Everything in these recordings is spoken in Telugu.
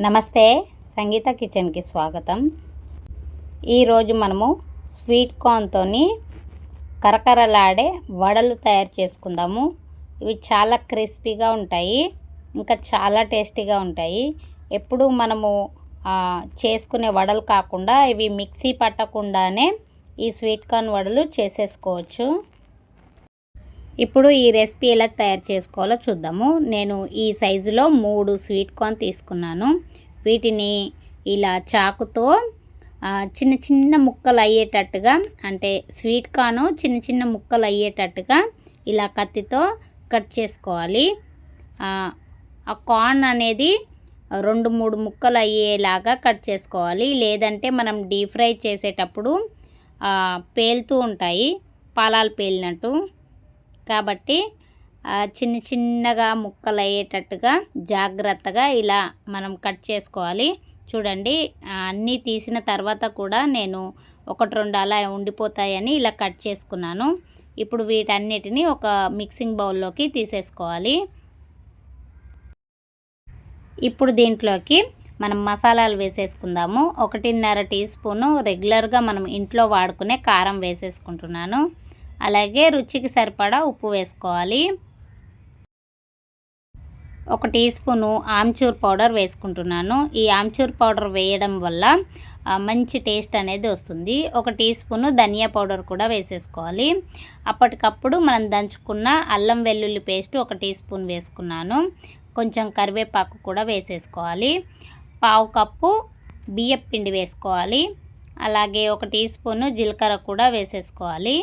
నమస్తే, సంగీత కిచెన్కి స్వాగతం. ఈరోజు మనము స్వీట్ కార్న్తోని కరకరలాడే వడలు తయారు చేసుకుందాము. ఇవి చాలా క్రిస్పీగా ఉంటాయి, ఇంకా చాలా టేస్టీగా ఉంటాయి. ఎప్పుడు మనము చేసుకునే వడలు కాకుండా ఇవి మిక్సీ పట్టకుండానే ఈ స్వీట్ కార్న్ వడలు చేసేసుకోవచ్చు. ఇప్పుడు ఈ రెసిపీ ఎలా తయారు చేసుకోవాలో చూద్దాము. నేను ఈ సైజులో 3 స్వీట్ కార్న్ తీసుకున్నాను. వీటిని ఇలా చాకుతో చిన్న చిన్న ముక్కలు అయ్యేటట్టుగా, అంటే స్వీట్ కార్న్ చిన్న చిన్న ముక్కలు అయ్యేటట్టుగా ఇలా కత్తితో కట్ చేసుకోవాలి. ఆ కార్న్ అనేది 2-3 ముక్కలు అయ్యేలాగా కట్ చేసుకోవాలి. లేదంటే మనం డీప్ ఫ్రై చేసేటప్పుడు పేలుతూ ఉంటాయి, పాలాలు పేలినట్టు. కాబట్టి చిన్న చిన్నగా ముక్కలు అయ్యేటట్టుగా జాగ్రత్తగా ఇలా మనం కట్ చేసుకోవాలి. చూడండి, అన్నీ తీసిన తర్వాత కూడా నేను 1-2 అలా ఉండిపోతాయని ఇలా కట్ చేసుకున్నాను. ఇప్పుడు వీటన్నిటిని ఒక మిక్సింగ్ బౌల్లోకి తీసేసుకోవాలి. ఇప్పుడు దీంట్లోకి మనం మసాలాలు వేసేసుకుందాము. 1.5 టీ స్పూను రెగ్యులర్గా మనం ఇంట్లో వాడుకునే కారం వేసేసుకుంటున్నాను. అలాగే రుచికి సరిపడా ఉప్పు వేసుకోవాలి. 1 టీ స్పూను ఆమ్చూర్ పౌడర్ వేసుకుంటున్నాను. ఈ ఆమ్చూర్ పౌడర్ వేయడం వల్ల మంచి టేస్ట్ అనేది వస్తుంది. 1 టీ స్పూను ధనియా పౌడర్ కూడా వేసేసుకోవాలి. అప్పటికప్పుడు మనం దంచుకున్న అల్లం వెల్లుల్లి పేస్ట్ 1 టీ స్పూన్ వేసుకున్నాను. కొంచెం కరివేపాకు కూడా వేసేసుకోవాలి. 1/2 కప్పు బియ్యం పిండి వేసుకోవాలి. అలాగే 1 టీ స్పూను జీలకర్ర కూడా వేసేసుకోవాలి.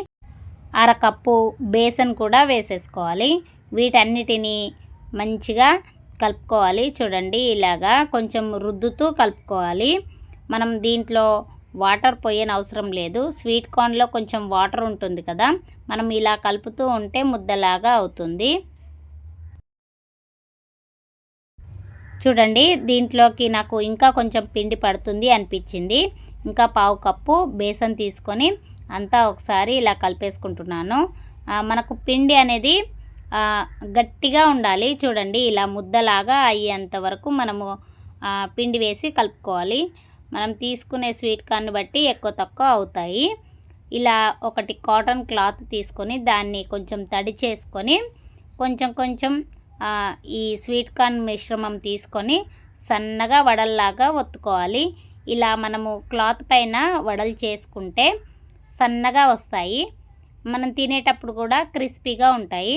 1/2 కప్పు బేసన్ కూడా వేసేసుకోవాలి. వీటన్నిటిని మంచిగా కలుపుకోవాలి. చూడండి, ఇలాగా కొంచెం రుద్దుతూ కలుపుకోవాలి. మనం దీంట్లో వాటర్ పోయని అవసరం లేదు. స్వీట్ కార్న్లో కొంచెం వాటర్ ఉంటుంది కదా, మనం ఇలా కలుపుతూ ఉంటే ముద్దలాగా అవుతుంది. చూడండి, దీంట్లోకి నాకు ఇంకా కొంచెం పిండి పడుతుంది అనిపించింది. ఇంకా 1/2 కప్పు బేసన్ తీసుకొని అంతా ఒకసారి ఇలా కలిపేసుకుంటున్నాను. మనకు పిండి అనేది గట్టిగా ఉండాలి. చూడండి, ఇలా ముద్దలాగా అయ్యేంత వరకు మనము పిండి వేసి కలుపుకోవాలి. మనం తీసుకునే స్వీట్ కార్న్ బట్టి ఎక్కువ తక్కువ అవుతాయి. ఇలా ఒకటి కాటన్ క్లాత్ తీసుకొని దాన్ని కొంచెం తడి చేసుకొని కొంచెం కొంచెం ఈ స్వీట్ కార్న్ మిశ్రమం తీసుకొని సన్నగా వడల్లాగా ఒత్తుకోవాలి. ఇలా మనము క్లాత్ పైన వడలు చేసుకుంటే సన్నగా వస్తాయి. మనం తినేటప్పుడు కూడా క్రిస్పీగా ఉంటాయి.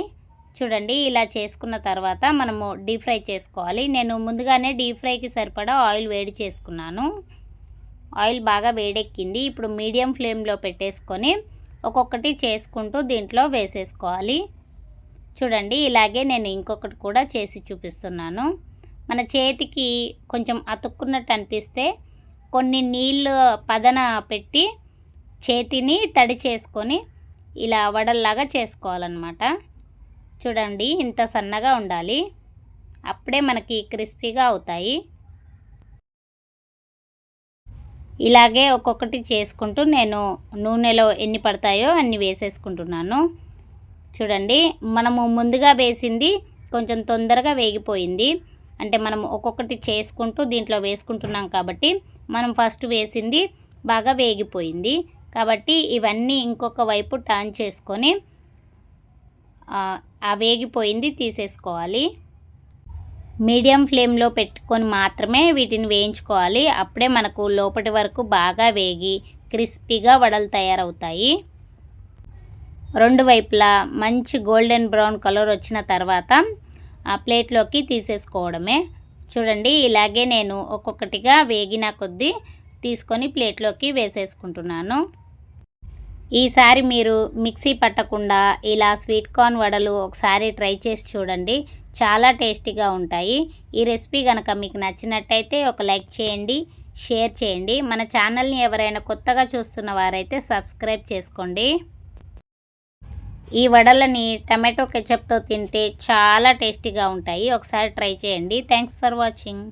చూడండి, ఇలా చేసుకున్న తర్వాత మనము డీప్ ఫ్రై చేసుకోవాలి. నేను ముందుగానే డీప్ ఫ్రైకి సరిపడా ఆయిల్ వేడి చేసుకున్నాను. ఆయిల్ బాగా వేడెక్కింది. ఇప్పుడు మీడియం ఫ్లేమ్లో పెట్టేసుకొని ఒక్కొక్కటి చేసుకుంటూ దీంట్లో వేసేసుకోవాలి. చూడండి, ఇలాగే నేను ఇంకొకటి కూడా చేసి చూపిస్తున్నాను. మన చేతికి కొంచెం అతుక్కున్నట్టు అనిపిస్తే కొన్ని నీళ్ళు పదన పెట్టి చేతిని తడి చేసుకొని ఇలా వడల్లాగా చేసుకోవాలన్నమాట. చూడండి, ఇంత సన్నగా ఉండాలి. అప్పుడే మనకి క్రిస్పీగా అవుతాయి. ఇలాగే ఒక్కొక్కటి చేసుకుంటూ నేను నూనెలో ఎన్ని పడతాయో అన్ని వేసేసుకుంటున్నాను. చూడండి, మనము ముందుగా వేసింది కొంచెం తొందరగా వేగిపోయింది. అంటే మనం ఒక్కొక్కటి చేసుకుంటూ దీంట్లో వేసుకుంటున్నాం కాబట్టి మనం ఫస్ట్ వేసింది బాగా వేగిపోయింది. కాబట్టి ఇవన్నీ ఇంకొక వైపు టర్న్ చేసుకొని ఆ వేగిపోయింది తీసేసుకోవాలి. మీడియం ఫ్లేమ్లో పెట్టుకొని మాత్రమే వీటిని వేయించుకోవాలి. అప్పుడే మనకు లోపటి వరకు బాగా వేగి క్రిస్పీగా వడలు తయారవుతాయి. 2 వైపులా మంచి గోల్డెన్ బ్రౌన్ కలర్ వచ్చిన తర్వాత ఆ ప్లేట్లోకి తీసేసుకోవడమే. చూడండి, ఇలాగే నేను ఒక్కొక్కటిగా వేగిన కొద్దీ తీసుకొని ప్లేట్లోకి వేసేసుకుంటున్నాను. ఈసారి మీరు మిక్సీ పట్టకుండా ఇలా స్వీట్ కార్న్ వడలు ఒకసారి ట్రై చేసి చూడండి, చాలా టేస్టీగా ఉంటాయి. ఈ రెసిపీ కనుక మీకు నచ్చినట్టయితే ఒక లైక్ చేయండి, షేర్ చేయండి. మన ఛానల్ని ఎవరైనా కొత్తగా చూస్తున్న వారైతే సబ్స్క్రైబ్ చేసుకోండి. ఈ వడలని టమాటో కెచప్తో తింటే చాలా టేస్టీగా ఉంటాయి. ఒకసారి ట్రై చేయండి. Thanks for watching.